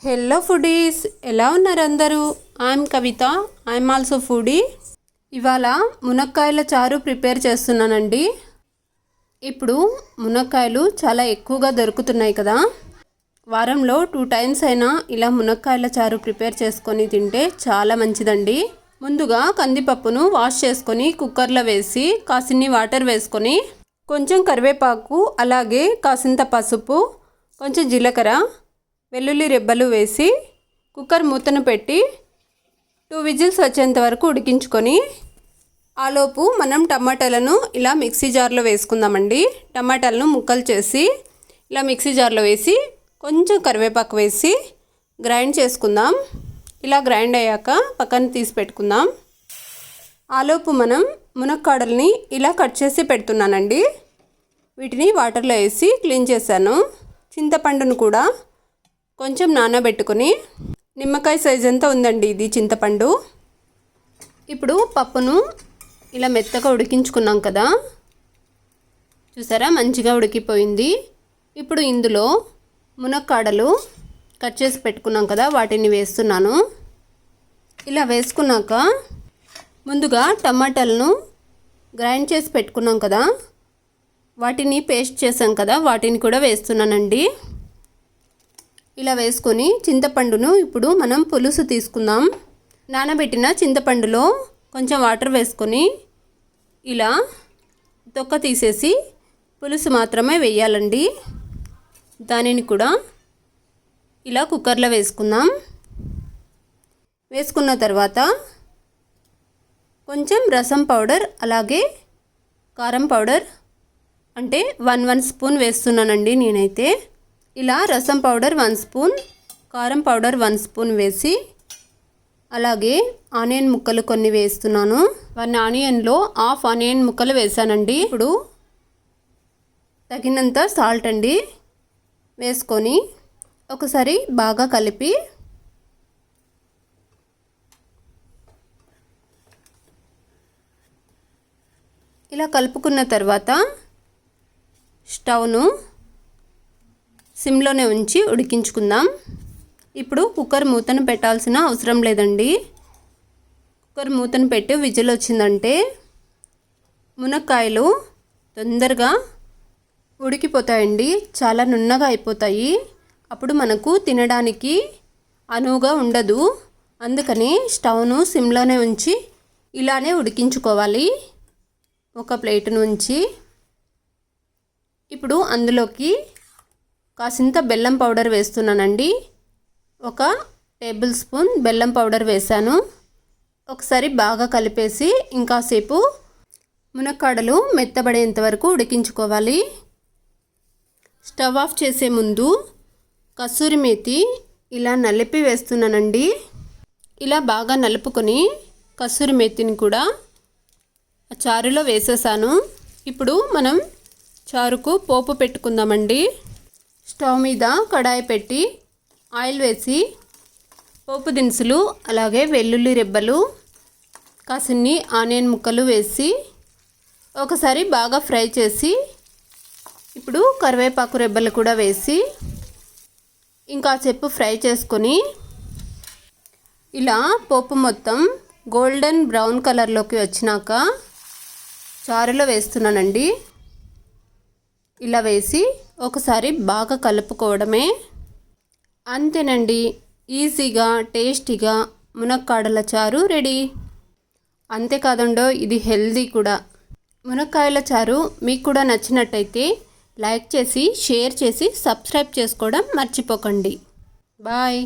Hello foodies, ఎలా ఉన్నారు అందరూ? I'm Kavitha, I'm also foodie. ఇవాళ మునక్కాయల చారు ప్రిపేర్ చేస్తున్నానండి. ఇప్పుడు మునక్కాయలు చాలా ఎక్కువగా దొరుకుతున్నాయి కదా. వారంలో 2 టైమ్స్ అయినా ఇలా మునక్కాయల చారు ప్రిపేర్ చేసుకొని తింటే చాలా మంచిదండి. ముందుగా కందిపప్పును వాష్ చేసుకొని కుక్కర్లో వేసి కాసిన్ని వాటర్ వేసుకొని కొంచెం కరివేపాకు, అలాగే కాసింత పసుపు, కొంచెం జీలకర్ర, వెల్లుల్లి రెబ్బలు వేసి కుక్కర్ మూతను పెట్టి 2 విజిల్స్ వచ్చేంత వరకు ఉడికించుకొని ఆలోపు మనం టమాటాలను ఇలా మిక్సీ జార్లో వేసుకుందామండి. టమాటాలను ముక్కలు చేసి ఇలా మిక్సీ జార్లో వేసి కొంచెం కరివేపాకు వేసి గ్రైండ్ చేసుకుందాం. ఇలా గ్రైండ్ అయ్యాక పక్కన తీసి పెట్టుకుందాం. ఆలోపు మనం మునక్కాడల్ని ఇలా కట్ చేసి పెడుతున్నానండి. వీటిని వాటర్లో వేసి క్లీన్ చేశాను. చింతపండును కూడా కొంచెం నానబెట్టుకొని, నిమ్మకాయ సైజ్ అంతా ఉందండి ఇది చింతపండు. ఇప్పుడు పప్పును ఇలా మెత్తగా ఉడికించుకున్నాం కదా, చూసారా మంచిగా ఉడికిపోయింది. ఇప్పుడు ఇందులో మునక్కాడలు కట్ చేసి పెట్టుకున్నాం కదా వాటిని వేస్తున్నాను. ఇలా వేసుకున్నాక ముందుగా టమాటాలను గ్రైండ్ చేసి పెట్టుకున్నాం కదా, వాటిని పేస్ట్ చేసాం కదా, వాటిని కూడా వేస్తున్నానండి. ఇలా వేసుకొని చింతపండును ఇప్పుడు మనం పులుసు తీసుకుందాం. నానబెట్టిన చింతపండులో కొంచెం వాటర్ వేసుకొని ఇలా తొక్క తీసేసి పులుసు మాత్రమే వేయాలండి. దానిని కూడా ఇలా కుక్కర్లో వేసుకుందాం. వేసుకున్న తర్వాత కొంచెం రసం పౌడర్, అలాగే కారం పౌడర్ అంటే 1 స్పూన్ వేస్తున్నానండి నేనైతే. ఇలా రసం పౌడర్ 1 స్పూన్, కారం పౌడర్ 1 స్పూన్ వేసి, అలాగే ఆనియన్ ముక్కలు కొన్ని వేస్తున్నాను. 1 ఆనియన్లో హాఫ్ ఆనియన్ ముక్కలు వేసానండి. ఇప్పుడు తగినంత సాల్ట్ అండి వేసుకొని ఒకసారి బాగా కలిపి ఇలా కలుపుకున్న తర్వాత స్టవ్ను సిమ్లోనే ఉంచి ఉడికించుకుందాం. ఇప్పుడు కుక్కర్ మూతను పెట్టాల్సిన అవసరం లేదండి. కుక్కర్ మూతను పెట్టి విజిల్ వచ్చిందంటే మునక్కాయలు తొందరగా ఉడికిపోతాయండి, చాలా నున్నగా అయిపోతాయి. అప్పుడు మనకు తినడానికి అనువుగా ఉండదు. అందుకని స్టవ్ను సిమ్లోనే ఉంచి ఇలానే ఉడికించుకోవాలి. ఒక ప్లేటును ఉంచి ఇప్పుడు అందులోకి కాసింత బెల్లం పౌడర్ వేస్తున్నానండి. 1 టేబుల్ స్పూన్ బెల్లం పౌడర్ వేసాను. ఒకసారి బాగా కలిపేసి ఇంకాసేపు మునక్కాడలు మెత్తబడేంత వరకు ఉడికించుకోవాలి. స్టవ్ ఆఫ్ చేసే ముందు కసూరి మేతి ఇలా నలిపి వేస్తున్నానండి. ఇలా బాగా నలుపుకొని కసూరి మేతిని కూడా చారులో వేసేసాను. ఇప్పుడు మనం చారుకు పోపు పెట్టుకుందామండి. స్టవ్ మీద కడాయి పెట్టి ఆయిల్ వేసి పోపు దినుసులు, అలాగే వెల్లుల్లి రెబ్బలు, కాసిన్ని ఆనియన్ ముక్కలు వేసి ఒకసారి బాగా ఫ్రై చేసి, ఇప్పుడు కరివేపాకు రెబ్బలు కూడా వేసి ఇంకాసేపు ఫ్రై చేసుకొని ఇలా పోపు మొత్తం గోల్డెన్ బ్రౌన్ కలర్లోకి వచ్చినాక చారులో వేస్తున్నానండి. ఇలా వేసి ఒకసారి బాగా కలుపుకోవడమే. అంతేనండి, ఈజీగా టేస్టీగా మునక్కాడల చారు రెడీ. అంతేకాదండో, ఇది హెల్దీ కూడా. మునక్కాయల చారు మీకు కూడా నచ్చినట్టయితే లైక్ చేసి, షేర్ చేసి, సబ్స్క్రైబ్ చేసుకోవడం మర్చిపోకండి. బాయ్.